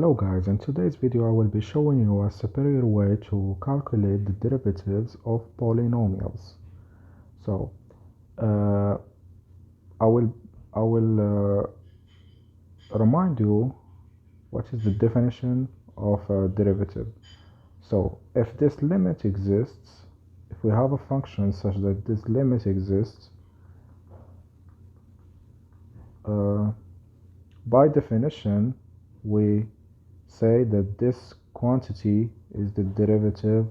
Hello guys, in today's video I will be showing you a superior way to calculate the derivatives of polynomials. So uh, I will remind you what is the definition of a derivative. So if this limit exists, if we have a function such that this limit exists, uh, by definition we say that this quantity is the derivative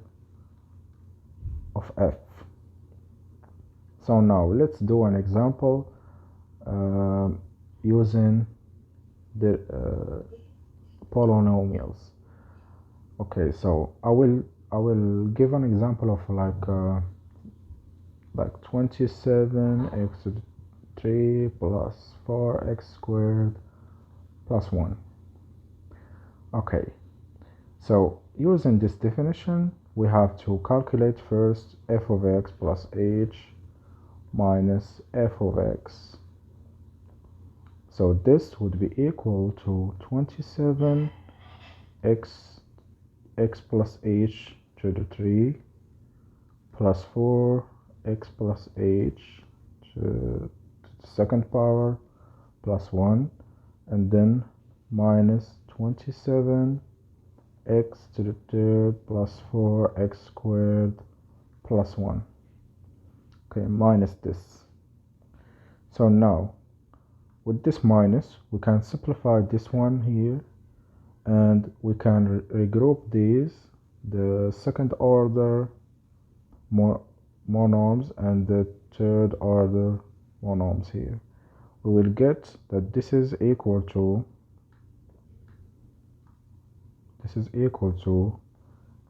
of f. So now let's do an example using the polynomials. Okay, so I will give an example of like 27x to the 3 plus 4x squared plus 1. Okay, so using this definition we have to calculate first f of x plus h minus f of x. So this would be equal to 27 x plus h to the 3 plus 4 x plus h to the second power plus 1, and then minus 27 x to the third plus 4 x squared plus 1. Okay, minus this. So now with this minus we can simplify this one here, and we can regroup these, the second order monoms and the third order monoms here. We will get that this is equal to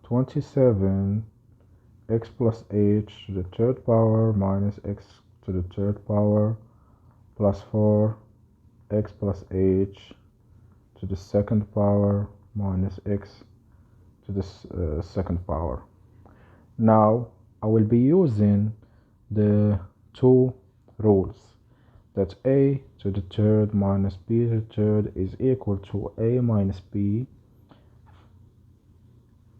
27 x plus h to the third power minus x to the third power plus 4 x plus h to the second power minus x to the second power. Now I will be using the two rules, that a to the third minus b to the third is equal to a minus b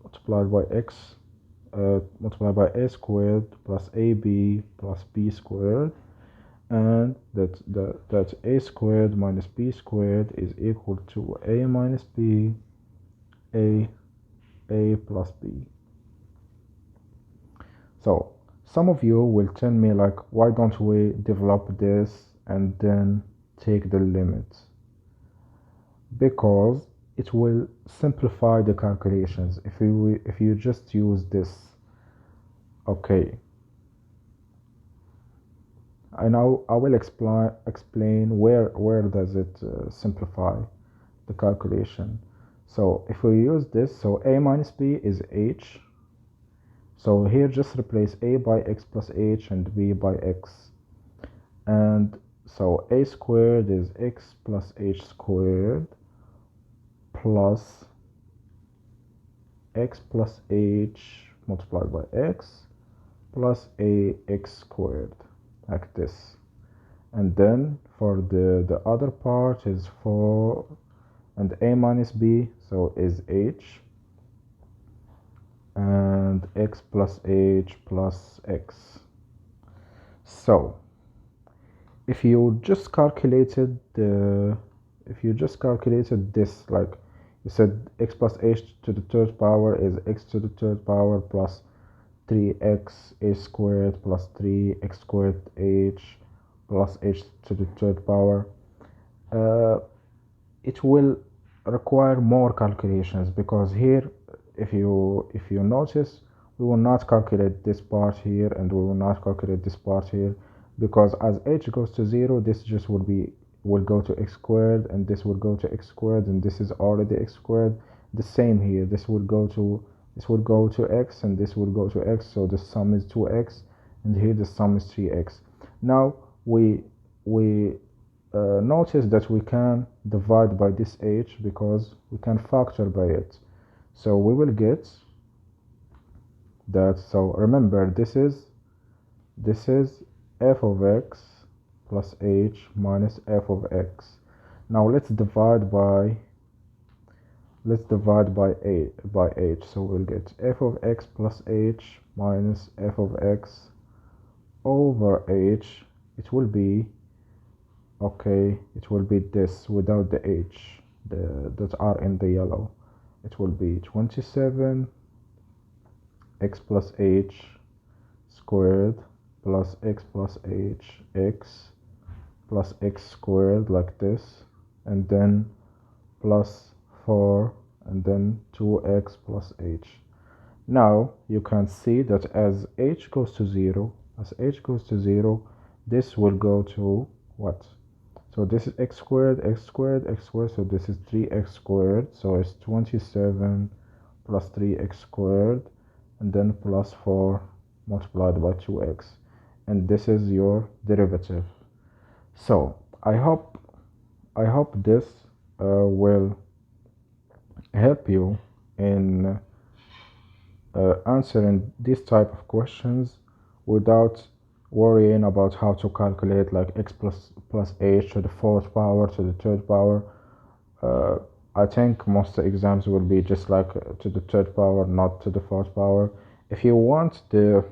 multiplied by x multiplied by a squared plus ab plus b squared, and that a squared minus b squared is equal to a minus b a plus b. So some of you will tell me like, why don't we develop this and then take the limit? Because it will simplify the calculations if you just use this. Okay, I will explain where does it simplify the calculation. So if we use this, so a minus b is h. So here just replace a by x plus h and b by x. And so a squared is x plus h squared plus x plus h multiplied by x plus a x squared, like this. And then for the other part is 4 and a minus b, so is h, and x plus h plus x. So if you just calculated this, like you said, x plus h to the third power is x to the third power plus 3x h squared plus 3x squared h plus h to the third power, it will require more calculations, because here if you notice, we will not calculate this part here and we will not calculate this part here, because as h goes to 0, this just will go to x squared, and this will go to x squared, and this is already x squared. The same here, this will go to x, and this will go to x, so the sum is 2x, and here the sum is 3x. Now we notice that we can divide by this h because we can factor by it, so we will get that. So remember, this is f of x plus h minus f of x. Now let's divide by let's divide by h. So we'll get f of x plus h minus f of x over h. It will be, okay, it will be this without the h, that are in the yellow. It will be 27 x plus h squared plus x plus h x plus x squared, like this, and then plus 4, and then 2x plus h. Now you can see that as h goes to 0, this will go to what? So this is x squared, x squared, x squared, so this is 3x squared, so it's 27 plus 3x squared, and then plus 4 multiplied by 2x, and this is your derivative. So I hope this will help you in answering this type of questions without worrying about how to calculate like x plus h to the fourth power to the third power. I think most exams will be just like to the third power, not to the fourth power. If you want the,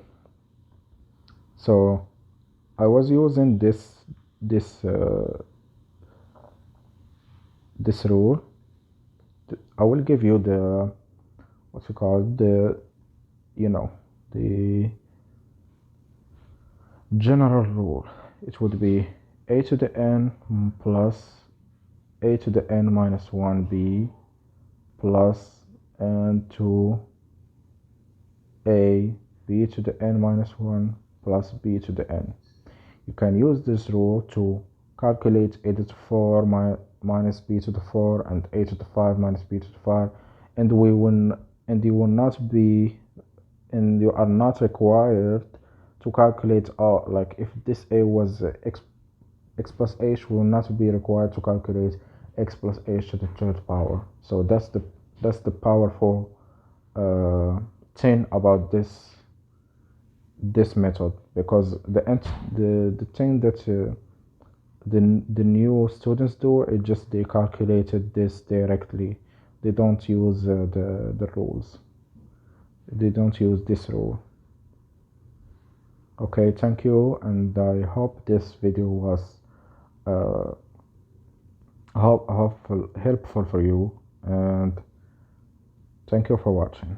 so I was using this rule. I will give you the, what's it called, the, you know, the general rule. It would be a to the n plus a to the n minus 1b plus n to a b to the n minus 1 plus b to the n. You can use this rule to calculate a to the 4 minus b to the 4 and a to the 5 minus b to the 5, and you will not be, and you are not required to calculate all, like if this a was x plus h, will not be required to calculate x plus h to the third power. So that's the powerful thing about this method, because the thing that the new students do is just they calculated this directly. They don't use the rules. They don't use this rule. Okay, thank you, and I hope this video was helpful for you, and thank you for watching.